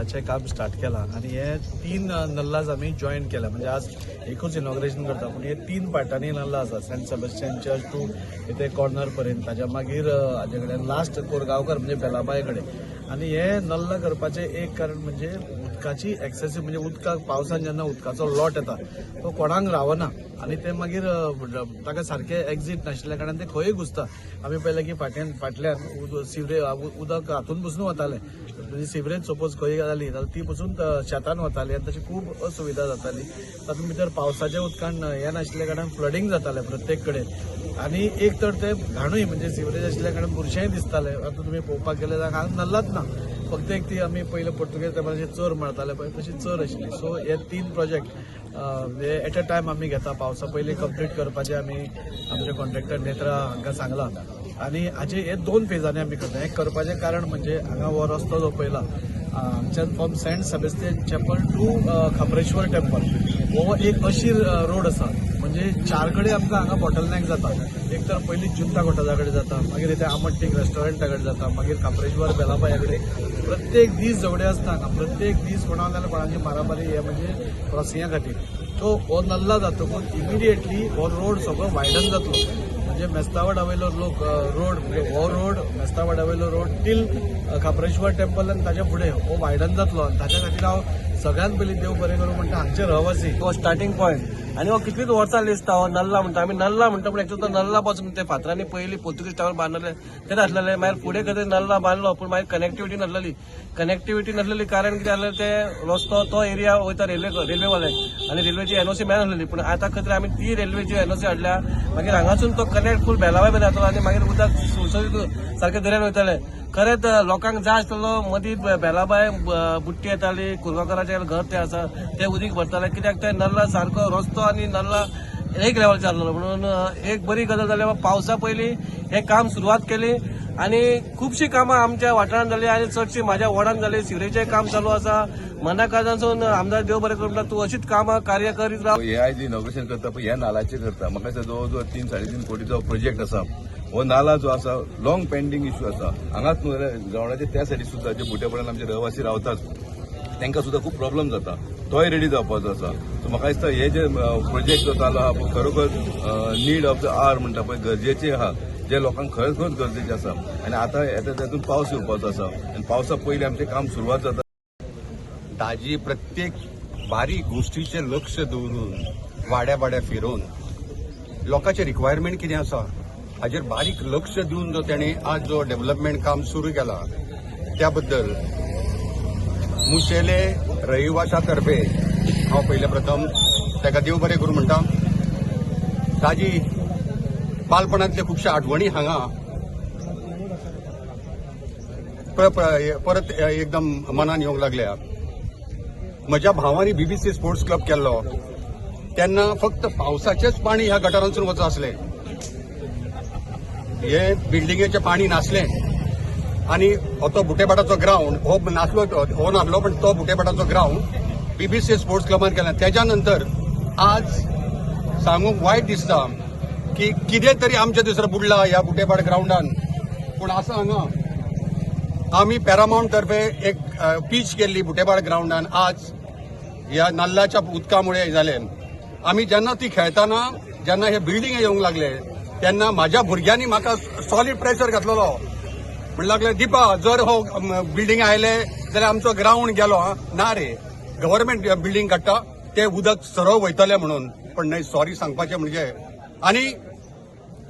करपाचें काम स्टार्ट केलां आनी हे 3 नल्लाज आमी जॉईन केल्या. म्हणजे आज एकूच इनॉग्रेशन करता पूण हे 3 पार्टांनी नल्ला आसा. सेंट सेबस्टियन चर्च टू इथे कॉर्नर पर्यंत, ताच्या मागीर हाजे कडेन लास्ट कोरगांवकर म्हणजे बेलाबाय कडेन. आनी हे नल्ला करपाचें एक कारण म्हणजे उदकाची एक्सेसीव म्हणजे उदकाक पावसान जेन्ना उदकाचो लॉट येता तो कोणाक रावना आनी ते मागीर ताका सारकें एक्झीट नाशिल्ल्या कारणान ते खंय घुसता. आमी पळयलें की फाटल्यान सिवरेज उदक हातून पसून वतालें, म्हणजे सिवरेज सपोज खंय जाली जाल्यार ती पसून शेतान वताली आनी तशी खूब असुविधा जाताली. तातूंत भितर पावसाच्या उदकान हे नाशिल्ल्या कारणान फ्लडींग जातालें प्रत्येक कडेन आनी एक तर ते घाणूय म्हणजे सिवरेज आशिल्ल्या कारणान बुरशेंय दिसतालें. आतां तुमी पळोवपाक गेले जाल्यार हांगा नल्लाच ना, फक्त एक ती आमी पयलीं पुर्तुगेज तेंपार चर मारताले पळय तशी चर आशिल्ली. सो हे 3 प्रोजेक्ट एट अ टायम आमी घेता. पावसा पयलीं कंप्लीट करपाचें आमी आमचे कॉन्ट्रॅक्टर नेत्रा हांकां सांगलां आनी हाचे हे 2 फेजांनी आमी करता. हें करपाचें कारण म्हणजे हांगा हो रस्तो जो पळयला आमच्यान from Saint Sebastian chapel to Khapreshwar temple हो एक अशी रोड आसा म्हणजे 4 कडेन आमकां हांगा बॉटलनेक जाता. एक तर पयलीं जुंता कोटाजा कडेन जाता, मागीर इथे आमट्टीक रेस्टॉरंटा कडेन जाता, मागीर खापरेश्वर बेलाबाया कडेन. प्रत्येक दीस झगडे आसता हांगा, प्रत्येक दीस कोणा जाल्यार कोणाची मारामारी हे म्हणजे क्रॉसिंगा खातीर. सो हो नल्ला जातकूच इमिडिएटली हो रोड सगळो वायडन जातलो. म्हणजे मेस्तावडा वयलो लोक रोड म्हणजे हो रोड मेस्तावडा वयलो रोड टील खापरेश्वर टेम्पल आनी ताच्या फुडें हो वायडन जातलो. आनी ताच्या खातीर हांव सगळ्यांत पयलीं देव बरें करूं म्हणटा हांगचे रहिवासी हो स्टार्टिंग पॉयंट आनी हो कितलीच वर्सां लिसता. हो नल्ला म्हणटा आमी नल्ला म्हणटा पूण एक्चुअली तो नल्ला पासून ते फातरांनी पयलीं पोर्तुगीज टावर बांदलेले ते आसलेले. मागीर फुडें खंय नल्ला बांदलो पूण मागीर कनेक्टिविटी नासलेली कारण कितें जालें ते रस्तो तो एरिया वयता रेल्वेवाले आनी रेल्वेची एनओसी मेळनासलेली. पूण आतां खंय आमी ती रेल्वेची एनओसी हाडल्या मागीर हांगासून तो कनेक्ट फूल बेलाबाय मेरेन जातलो आनी मागीर उदक सुळसुळीत सारकें दर्यान वयतले. खरेंच लोकांक जाय आसलेलो मदीं बेलाबाय बुट्टी येताली, कुरगांवकाराचें घर ते आसा ते उदीक भरताले कित्याक ते नल्ला सारको रस्तो आनी नल्ला एक लेवल चाललो. म्हणून एक बरी गजाल जाली पावसा पयलीं हे काम सुरवात केली आनी खुबशीं कामां आमच्या वाठारांत जाली आनी चडशीं म्हाज्या वॉर्डान जाली. सिवरेजचें काम चालू आसा. मना काळजांसून आमदार देव बरें करूं म्हणटा तूं अशीच कामां कार्य करीत राव. हे आयज इनॉग्रेशन करता पळय ह्या नालाचें करता. म्हाका दिसता जवळ जवळ 3-3.5 कोटीचो प्रोजेक्ट आसा. हो नाला जो आसा लॉंग पेंडींग इश्यू आसा. हांगाच ग्रावंडाचे त्या सायडीक सुद्दां जे बुट्यापड्यान आमचे रहिवासी रावतात तांकां सुद्दां खूब प्रॉब्लेम जाता. तोय रेडी जावपाचो आसा. सो म्हाका दिसता हे जे प्रोजेक्ट जो चालू आहा पळय खरोखर नीड ऑफ द आवर म्हणटा पळय गरजेचे आहा, जे लोकांक खरोखर गरजेचे आसा. आनी आतां तातूंत पावस येवपाचो आसा आनी पावसा पयलीं आमचें काम सुरवात जाता. ताजी प्रत्येक बारीक गोष्टीचेर लक्ष दवरून वाड्या फिरोवन लोकांचे रिक्वायरमेंट कितें आसा हाजेर बारीक लक्ष दिवन जो तेणी आज जो डेव्हलपमेंट काम सुरू केला त्या बद्दल मुशेले रहिवाशा तर्फे हांव पयले प्रथम ताका देव बरें करूं म्हणटा. ताजी बालपणांतले खुबशे आठवणी हांगा परत एकदम मनान येवंक लागल्या. म्हज्या भावानी बीबीसी स्पोर्ट्स क्लब केल्लो तेन्ना फक्त पावसाचेंच पाणी ह्या गटारांतसून वच आसलें. हे बिल्डिंगेचें पाणी नासलें आनी तो बुटेपाटाचो ग्राउंड हो नासलो पण तो बुटेपाटाचो ग्राउंड बीबीसी स्पोर्ट्स क्लबान केला. त्याच्या नंतर आज सांगूंक वायट दिसता की कितें तरी आमचे दुसरो बुडला ह्या बुटेपाट ग्राउंडान. पूण आसा हांगा आमी पॅरामाउंट तर्फे एक पीच केल्ली बुटेपाट ग्राउंडान. आज ह्या नल्लाच्या उदकामुळे जालें. आमी जेन्ना ती खेळटाना जेन्ना हे बिल्डिंगे येवंक लागले तेन्ना म्हाज्या भुरग्यांनी म्हाका सॉलिड प्रेशर घातलेलो. म्हणून लागले दिपा जर हो बिल्डिंग आयले जाल्यार आमचो ग्राउंड गेलो. ना रे, गव्हर्नमेंट बिल्डिंग काडटा ते उदक सरळ वयतले म्हणून. पण नाही, सॉरी सांगपाचें म्हणजे. आनी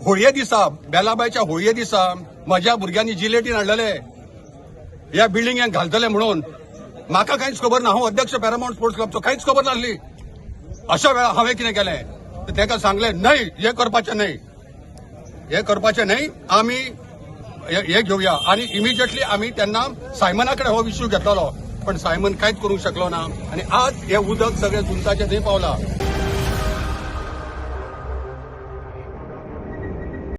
होळये दिसा बेलाबायच्या होळये दिसा म्हज्या भुरग्यांनी जिलेटीन हाडलेले ह्या बिल्डिंगेक घालतले म्हणून. म्हाका कांयच खबर ना, हांव अध्यक्ष पॅरामाउंट स्पोर्ट्स क्लबचो, कांयच खबर नासली. अशा वेळा हांवें कितें केलें तर ताका सांगलें न्हय, हे करपाचें न्हय, आमी हे घेवया. आनी इमिजिएटली आमी तेन्ना सायमना कडेन हो इश्यू घेतलो पण सायमन कांयच करूंक शकलो ना. आनी आज हे उदक सगळें जुंताचें थंय पावलां.